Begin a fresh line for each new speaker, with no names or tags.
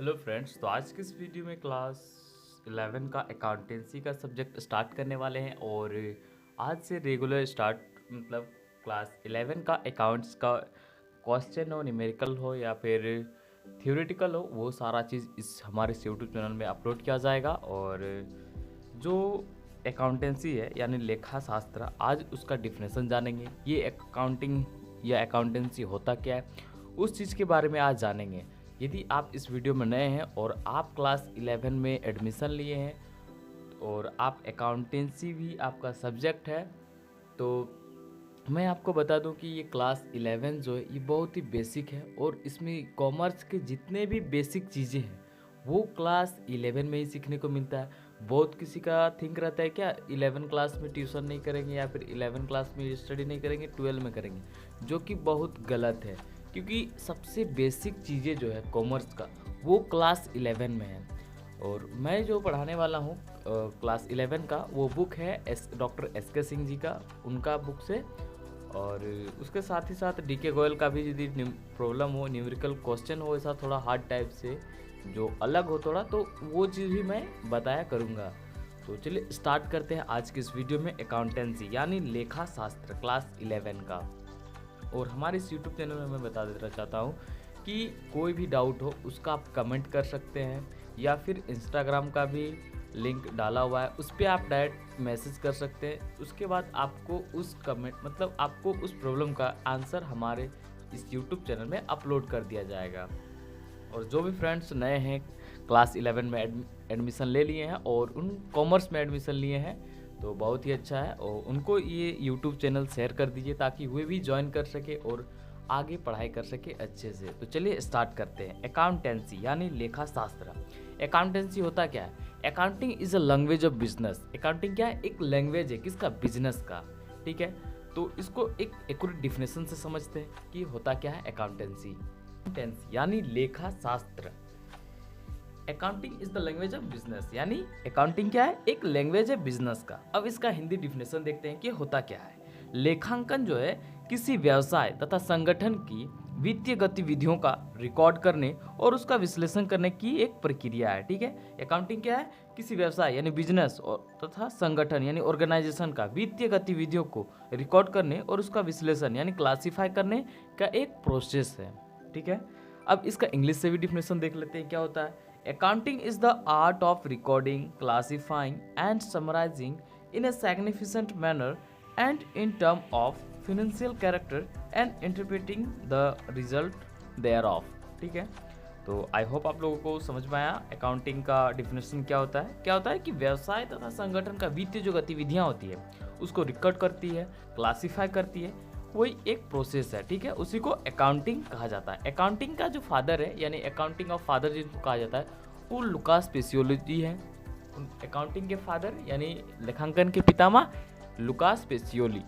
Hello friends, तो आज की इस वीडियो में क्लास 11 का अकाउंटेंसी का सब्जेक्ट स्टार्ट करने वाले हैं। और आज से रेगुलर स्टार्ट मतलब क्लास 11 का अकाउंट्स का क्वेश्चन हो, न्यूमेरिकल हो या फिर थ्योरेटिकल हो, वो सारा चीज़ इस हमारे यूट्यूब चैनल में अपलोड किया जाएगा। और जो अकाउंटेंसी है यानी लेखा शास्त्र, आज उसका डिफिनेशन जानेंगे। ये अकाउंटिंग या अकाउंटेंसी होता क्या है, उस चीज़ के बारे में आज जानेंगे। यदि आप इस वीडियो में नए हैं और आप क्लास 11 में एडमिशन लिए हैं और आप अकाउंटेंसी भी आपका सब्जेक्ट है, तो मैं आपको बता दूं कि ये क्लास 11 जो है ये बहुत ही बेसिक है। और इसमें कॉमर्स के जितने भी बेसिक चीज़ें हैं वो क्लास 11 में ही सीखने को मिलता है। बहुत किसी का थिंक रहता है क्या 11 क्लास में ट्यूशन नहीं करेंगे या फिर 11 क्लास में स्टडी नहीं करेंगे, 12 में करेंगे, जो कि बहुत गलत है। क्योंकि सबसे बेसिक चीज़ें जो है कॉमर्स का वो क्लास 11 में है। और मैं जो पढ़ाने वाला हूँ क्लास 11 का, वो बुक है डॉक्टर एस के सिंह जी का, उनका बुक से। और उसके साथ ही साथ डी के गोयल का भी यदि प्रॉब्लम हो, न्यूमेरिकल क्वेश्चन हो ऐसा थोड़ा हार्ड टाइप से जो अलग हो थोड़ा, तो वो चीज़ भी मैं बताया करूँगा। तो चलिए स्टार्ट करते हैं आज की इस वीडियो में अकाउंटेंसी यानी लेखा शास्त्र क्लास 11 का। और हमारे इस यूट्यूब चैनल में मैं बता देना चाहता हूँ कि कोई भी डाउट हो उसका आप कमेंट कर सकते हैं, या फिर इंस्टाग्राम का भी लिंक डाला हुआ है, उस पर आप डायरेक्ट मैसेज कर सकते हैं। उसके बाद आपको उस कमेंट मतलब आपको उस प्रॉब्लम का आंसर हमारे इस यूट्यूब चैनल में अपलोड कर दिया जाएगा। और जो भी फ्रेंड्स नए हैं क्लास 11 में एडमिशन ले लिए हैं और उन कॉमर्स में एडमिशन लिए हैं, तो बहुत ही अच्छा है। और उनको ये यूट्यूब चैनल शेयर कर दीजिए ताकि वे भी ज्वाइन कर सके और आगे पढ़ाई कर सके अच्छे से। तो चलिए स्टार्ट करते हैं। अकाउंटेंसी यानी लेखा शास्त्र। अकाउंटेंसी होता क्या है? Accounting is a language of business. Accounting क्या है? एक लैंग्वेज है किसका? बिजनेस का। ठीक है, तो इसको एक एक्यूरेट डिफिनेशन से समझते हैं कि होता क्या है अकाउंटेंसी। यानी लेखा शास्त्र। Accounting is the language of business, यानी अकाउंटिंग क्या है? एक लैंग्वेज है बिजनेस का। अब इसका हिंदी डिफिनेशन देखते हैं कि होता क्या है। लेखांकन जो है किसी व्यवसाय तथा संगठन की वित्तीय गतिविधियों का रिकॉर्ड करने और उसका विश्लेषण करने की एक प्रक्रिया है। ठीक है, अकाउंटिंग क्या है? किसी व्यवसाय यानी बिजनेस और तथा संगठन यानी ऑर्गेनाइजेशन का वित्तीय गतिविधियों को रिकॉर्ड करने और उसका विश्लेषण यानी क्लासिफाई करने का एक प्रोसेस है। ठीक है, अब इसका इंग्लिश से भी डिफिनेशन देख लेते हैं क्या होता है। Accounting is the art of recording, classifying, and summarizing in a significant manner and in terms of financial character and interpreting the result thereof। ठीक है, तो आई होप आप लोगों को समझ में आया अकाउंटिंग का डिफिनेशन क्या होता है। क्या होता है कि व्यवसाय तथा संगठन का वित्तीय जो गतिविधियाँ होती है उसको रिकॉर्ड करती है, क्लासीफाई करती है, वही एक प्रोसेस है। ठीक है, उसी को अकाउंटिंग कहा जाता है। अकाउंटिंग का जो फादर है यानी अकाउंटिंग ऑफ फादर जिसको कहा जाता है वो लुकास पेसियोली है। अकाउंटिंग के फादर यानी लेखांकन के पितामह लुकास पेसियोली।